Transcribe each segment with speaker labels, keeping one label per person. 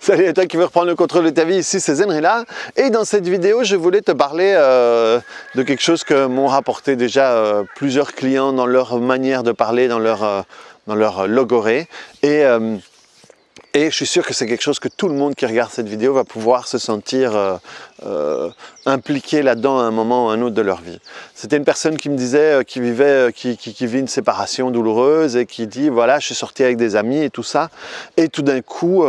Speaker 1: Salut à toi qui veux reprendre le contrôle de ta vie, ici c'est Zenrila. Et dans cette vidéo, je voulais te parler de quelque chose que m'ont rapporté déjà plusieurs clients dans leur manière de parler, dans leur logorée. Et je suis sûr que c'est quelque chose que tout le monde qui regarde cette vidéo va pouvoir se sentir impliqué là-dedans à un moment ou à un autre de leur vie. C'était une personne qui me disait qui vit une séparation douloureuse et qui dit voilà, je suis sorti avec des amis et tout ça, et tout d'un coup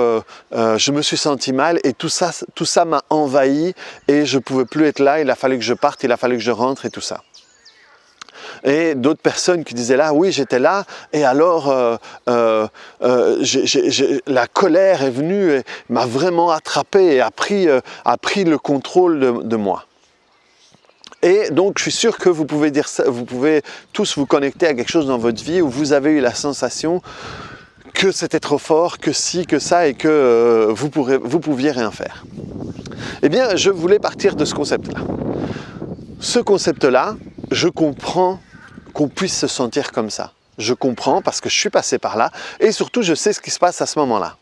Speaker 1: je me suis senti mal et tout ça m'a envahi et je ne pouvais plus être là, il a fallu que je parte, il a fallu que je rentre et tout ça. Et d'autres personnes qui disaient là, oui j'étais là et alors la colère est venue et m'a vraiment attrapé et a pris le contrôle de moi. Et donc je suis sûr que vous pouvez dire ça, vous pouvez tous vous connecter à quelque chose dans votre vie où vous avez eu la sensation que c'était trop fort, que ci, que ça et que vous pouviez rien faire. Eh bien je voulais partir de ce concept-là. Ce concept-là, je comprends qu'on puisse se sentir comme ça. Je comprends parce que je suis passé par là et surtout je sais ce qui se passe à ce moment-là.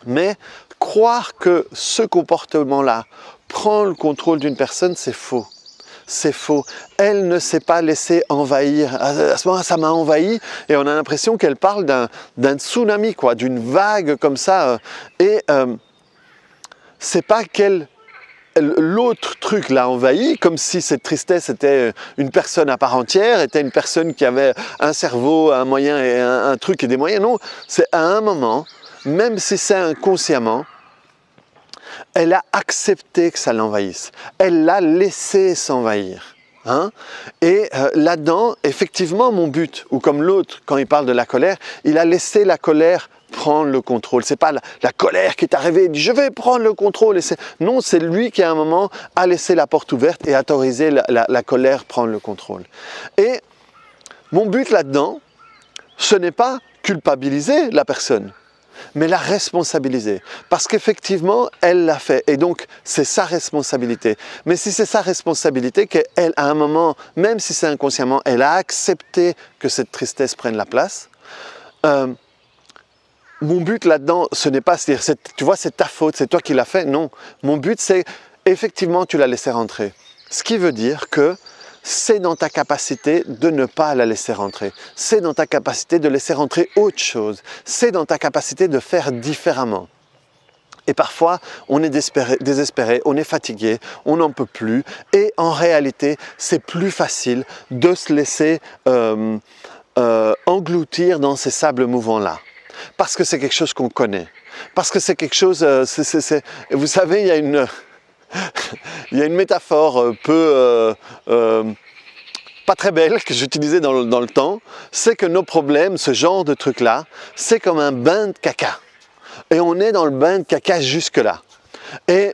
Speaker 1: Mais croire que ce comportement-là prend le contrôle d'une personne, c'est faux. C'est faux. Elle ne s'est pas laissée envahir. À ce moment-là, ça m'a envahi et on a l'impression qu'elle parle d'un tsunami, quoi, d'une vague comme ça. Et c'est pas qu'elle... L'autre truc l'a envahi, comme si cette tristesse était une personne à part entière, était une personne qui avait un cerveau, un moyen et un truc et des moyens. Non, c'est à un moment, même si c'est inconsciemment, elle a accepté que ça l'envahisse. Elle l'a laissé s'envahir. Hein? Et là-dedans, effectivement, mon but, ou comme l'autre, quand il parle de la colère, il a laissé la colère prendre le contrôle. C'est pas la colère qui est arrivée, il dit je vais prendre le contrôle. Non, c'est lui qui à un moment a laissé la porte ouverte et a autorisé la colère prendre le contrôle. Et mon but là-dedans, ce n'est pas culpabiliser la personne, mais la responsabiliser. Parce qu'effectivement, elle l'a fait. Et donc, c'est sa responsabilité. Mais si c'est sa responsabilité, qu'elle, à un moment, même si c'est inconsciemment, elle a accepté que cette tristesse prenne la place, mon but là-dedans, ce n'est pas, c'est-à-dire, tu vois, c'est ta faute, c'est toi qui l'as fait. Non, mon but, c'est, effectivement, tu l'as laissé rentrer. Ce qui veut dire que c'est dans ta capacité de ne pas la laisser rentrer. C'est dans ta capacité de laisser rentrer autre chose. C'est dans ta capacité de faire différemment. Et parfois, on est désespéré, on est fatigué, on n'en peut plus. Et en réalité, c'est plus facile de se laisser engloutir dans ces sables mouvants-là. Parce que c'est quelque chose qu'on connaît. Parce que c'est quelque chose... vous savez, il y a une métaphore pas très belle que j'utilisais dans le temps. C'est que nos problèmes, ce genre de truc-là, c'est comme un bain de caca. Et on est dans le bain de caca jusque-là. Et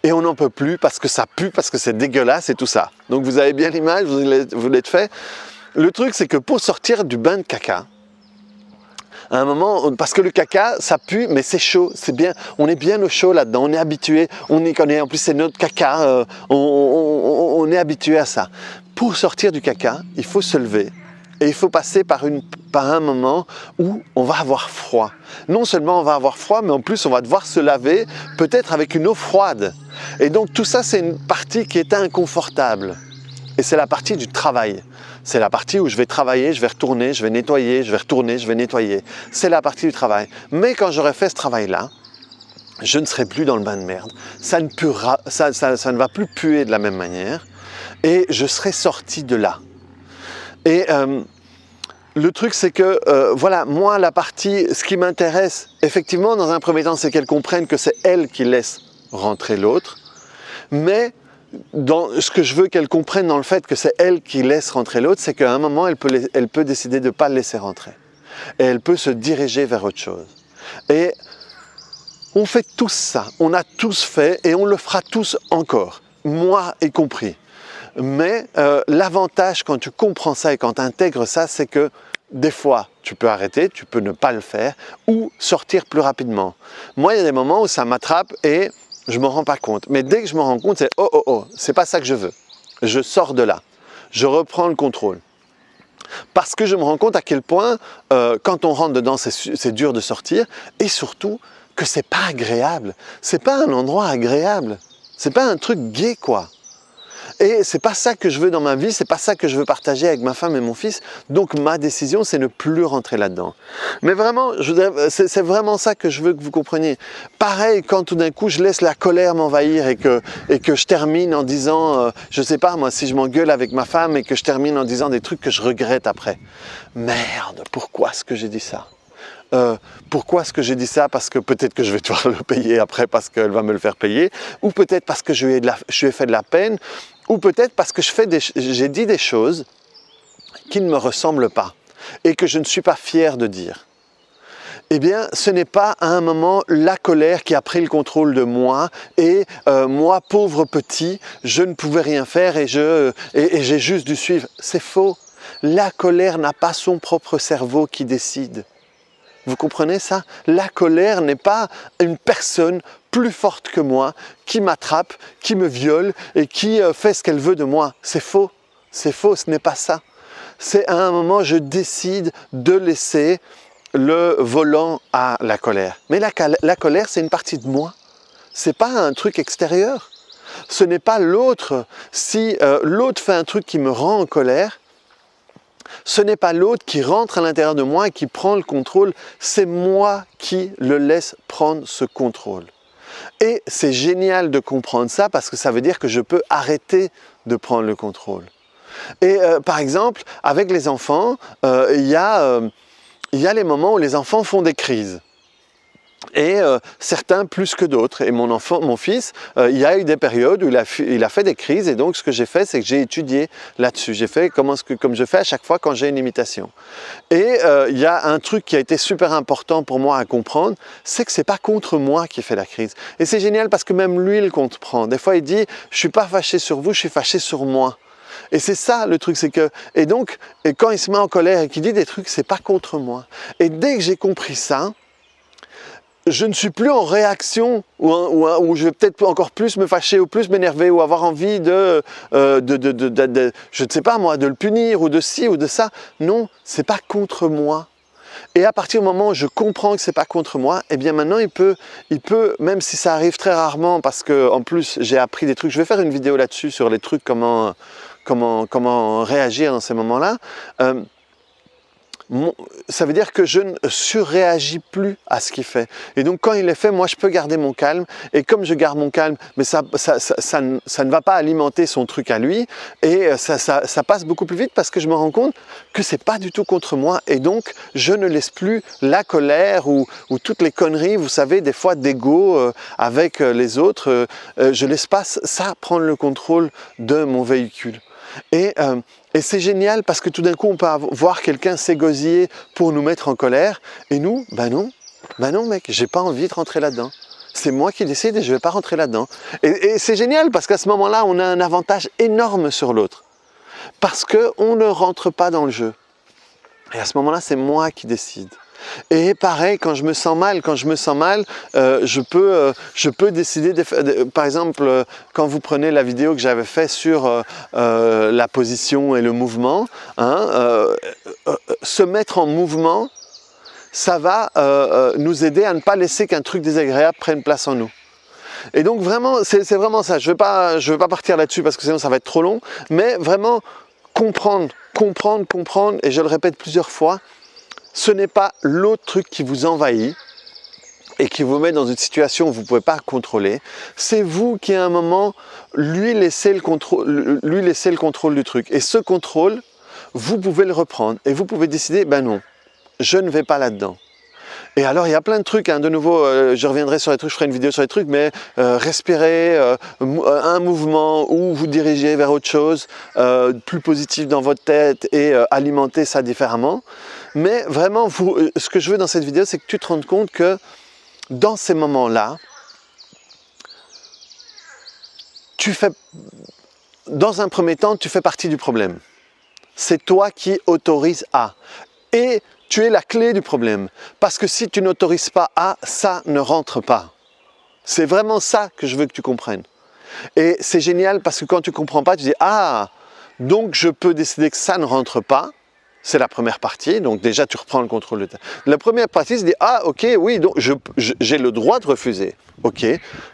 Speaker 1: on n'en peut plus parce que ça pue, parce que c'est dégueulasse et tout ça. Donc vous avez bien l'image, vous l'êtes fait. Le truc, c'est que pour sortir du bain de caca, à un moment, parce que le caca, ça pue, mais c'est chaud, c'est bien, on est bien au chaud là-dedans, on est habitué, on y connaît, en plus c'est notre caca, on est habitué à ça. Pour sortir du caca, il faut se lever et il faut passer par un moment où on va avoir froid. Non seulement on va avoir froid, mais en plus on va devoir se laver, peut-être avec une eau froide. Et donc tout ça, c'est une partie qui est inconfortable. Et c'est la partie du travail. C'est la partie où je vais travailler, je vais retourner, je vais nettoyer, je vais retourner, je vais nettoyer. C'est la partie du travail. Mais quand j'aurai fait ce travail-là, je ne serai plus dans le bain de merde. Ça ne va plus puer de la même manière. Et je serai sorti de là. Et le truc, c'est que, voilà, moi, la partie, ce qui m'intéresse, effectivement, dans un premier temps, c'est qu'elle comprenne que c'est elle qui laisse rentrer l'autre. Mais dans ce que je veux qu'elle comprenne dans le fait que c'est elle qui laisse rentrer l'autre, c'est qu'à un moment, elle peut décider de ne pas le laisser rentrer. Et elle peut se diriger vers autre chose. Et on fait tous ça, on a tous fait et on le fera tous encore, moi y compris. Mais l'avantage quand tu comprends ça et quand tu intègres ça, c'est que des fois, tu peux arrêter, tu peux ne pas le faire ou sortir plus rapidement. Moi, il y a des moments où ça m'attrape et je ne me rends pas compte. Mais dès que je me rends compte, c'est « oh, c'est pas ça que je veux ». Je sors de là. Je reprends le contrôle. Parce que je me rends compte à quel point, quand on rentre dedans, c'est dur de sortir. Et surtout, que c'est pas agréable. C'est pas un endroit agréable. C'est pas un truc gai, quoi. Et c'est pas ça que je veux dans ma vie, c'est pas ça que je veux partager avec ma femme et mon fils. Donc ma décision, c'est ne plus rentrer là-dedans. Mais vraiment, c'est vraiment ça que je veux que vous compreniez. Pareil, quand tout d'un coup, je laisse la colère m'envahir et que je termine en disant, je sais pas moi, si je m'engueule avec ma femme et que je termine en disant des trucs que je regrette après. Merde, pourquoi est-ce que j'ai dit ça ? Pourquoi est-ce que j'ai dit ça? Parce que peut-être que je vais devoir le payer après parce qu'elle va me le faire payer, ou peut-être parce que je lui ai fait de la peine, ou peut-être parce que j'ai dit des choses qui ne me ressemblent pas et que je ne suis pas fier de dire. Eh bien, ce n'est pas à un moment la colère qui a pris le contrôle de moi et moi, pauvre petit, je ne pouvais rien faire et j'ai juste dû suivre. C'est faux. La colère n'a pas son propre cerveau qui décide. Vous comprenez ça? La colère n'est pas une personne plus forte que moi qui m'attrape, qui me viole et qui fait ce qu'elle veut de moi. C'est faux. C'est faux, ce n'est pas ça. C'est à un moment, je décide de laisser le volant à la colère. Mais la colère, c'est une partie de moi. Ce n'est pas un truc extérieur. Ce n'est pas l'autre. Si l'autre fait un truc qui me rend en colère, ce n'est pas l'autre qui rentre à l'intérieur de moi et qui prend le contrôle, c'est moi qui le laisse prendre ce contrôle. Et c'est génial de comprendre ça parce que ça veut dire que je peux arrêter de prendre le contrôle. Et par exemple, avec les enfants, il y a les moments où les enfants font des crises. Et certains plus que d'autres. Et mon fils, il y a eu des périodes où il a fait des crises et donc ce que j'ai fait, c'est que j'ai étudié là-dessus. J'ai fait comme je fais à chaque fois quand j'ai une imitation. Et il y a un truc qui a été super important pour moi à comprendre, c'est que c'est pas contre moi qui fait la crise. Et c'est génial parce que même lui, il comprend. Des fois, il dit, je suis pas fâché sur vous, je suis fâché sur moi. Et c'est ça le truc, c'est que, et quand il se met en colère et qu'il dit des trucs, c'est pas contre moi. Et dès que j'ai compris ça, je ne suis plus en réaction où je vais peut-être encore plus me fâcher ou plus m'énerver ou avoir envie je ne sais pas moi, de le punir ou de ci ou de ça. Non, c'est pas contre moi. Et à partir du moment où je comprends que c'est pas contre moi, eh bien maintenant il peut, même si ça arrive très rarement parce que en plus j'ai appris des trucs, je vais faire une vidéo là-dessus sur les trucs, comment réagir dans ces moments-là. Ça veut dire que je ne surréagis plus à ce qu'il fait. Et donc quand il est fait, moi je peux garder mon calme. Et comme je garde mon calme, mais ça ne va pas alimenter son truc à lui. Et ça passe beaucoup plus vite parce que je me rends compte que c'est pas du tout contre moi. Et donc je ne laisse plus la colère ou toutes les conneries, vous savez, des fois d'ego avec les autres. Je laisse pas ça prendre le contrôle de mon véhicule. Et c'est génial parce que tout d'un coup on peut voir quelqu'un s'égosiller pour nous mettre en colère et nous, ben non mec, j'ai pas envie de rentrer là-dedans. C'est moi qui décide et je vais pas rentrer là-dedans. Et c'est génial parce qu'à ce moment-là on a un avantage énorme sur l'autre. Parce qu'on ne rentre pas dans le jeu. Et à ce moment-là c'est moi qui décide. Et pareil, quand je me sens mal, je peux décider, par exemple, quand vous prenez la vidéo que j'avais faite sur la position et le mouvement, se mettre en mouvement, ça va nous aider à ne pas laisser qu'un truc désagréable prenne place en nous. Et donc vraiment, c'est vraiment ça. Je vais pas partir là-dessus parce que sinon ça va être trop long, mais vraiment comprendre, et je le répète plusieurs fois, ce n'est pas l'autre truc qui vous envahit et qui vous met dans une situation où vous ne pouvez pas contrôler. C'est vous qui, à un moment, lui laissez le contrôle du truc. Et ce contrôle, vous pouvez le reprendre. Et vous pouvez décider, ben non, je ne vais pas là-dedans. Et alors, il y a plein de trucs, de nouveau, je reviendrai sur les trucs, je ferai une vidéo sur les trucs, mais respirer, un mouvement où vous dirigez vers autre chose, plus positif dans votre tête et alimenter ça différemment. Mais vraiment, ce que je veux dans cette vidéo, c'est que tu te rendes compte que dans ces moments-là, dans un premier temps, tu fais partie du problème. C'est toi qui autorises à. Et tu es la clé du problème. Parce que si tu n'autorises pas à, ça ne rentre pas. C'est vraiment ça que je veux que tu comprennes. Et c'est génial parce que quand tu ne comprends pas, tu dis « Ah, donc je peux décider que ça ne rentre pas. c'est la première partie, donc déjà tu reprends le contrôle de ta vie. La première partie se dit, ah ok, oui, donc j'ai le droit de refuser. Ok,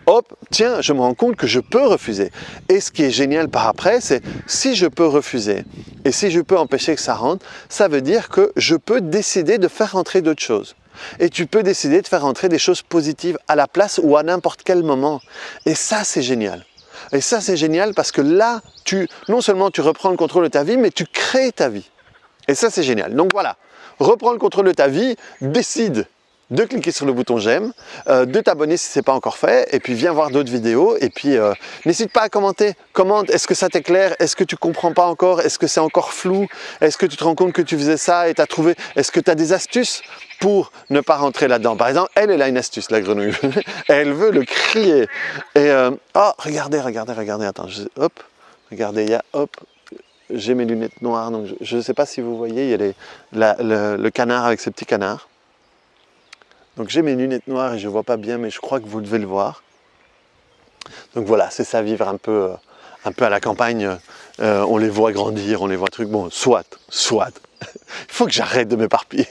Speaker 1: hop, tiens, je me rends compte que je peux refuser. Et ce qui est génial par après, c'est si je peux refuser et si je peux empêcher que ça rentre, ça veut dire que je peux décider de faire rentrer d'autres choses. Et tu peux décider de faire rentrer des choses positives à la place ou à n'importe quel moment. Et ça, c'est génial. Et ça, c'est génial parce que là, non seulement tu reprends le contrôle de ta vie, mais tu crées ta vie. Et ça, c'est génial. Donc voilà, reprends le contrôle de ta vie, décide de cliquer sur le bouton j'aime, de t'abonner si ce n'est pas encore fait, et puis viens voir d'autres vidéos, et puis n'hésite pas à commenter. Commente, est-ce que ça t'éclaire? Est-ce que tu ne comprends pas encore? Est-ce que c'est encore flou? Est-ce que tu te rends compte que tu faisais ça et tu as trouvé? Est-ce que tu as des astuces pour ne pas rentrer là-dedans? Par exemple, elle a une astuce, la grenouille. Elle veut le crier. Et oh, regardez, attends, hop, regardez, il y a, hop, j'ai mes lunettes noires, donc je ne sais pas si vous voyez, il y a le canard avec ses petits canards. Donc j'ai mes lunettes noires et je ne vois pas bien, mais je crois que vous devez le voir. Donc voilà, c'est ça, vivre un peu à la campagne. On les voit grandir, on les voit trucs. Bon, soit. Il faut que j'arrête de m'éparpiller.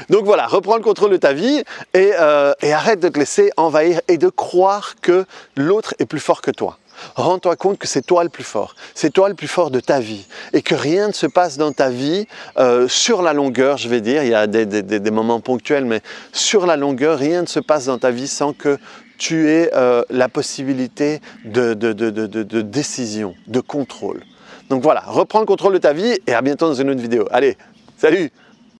Speaker 1: Donc voilà, reprends le contrôle de ta vie et arrête de te laisser envahir et de croire que l'autre est plus fort que toi. Rends-toi compte que c'est toi le plus fort. C'est toi le plus fort de ta vie. Et que rien ne se passe dans ta vie sur la longueur, je vais dire. Il y a des moments ponctuels, mais sur la longueur, rien ne se passe dans ta vie sans que tu aies la possibilité de décision, de contrôle. Donc voilà, reprends le contrôle de ta vie et à bientôt dans une autre vidéo. Allez, salut!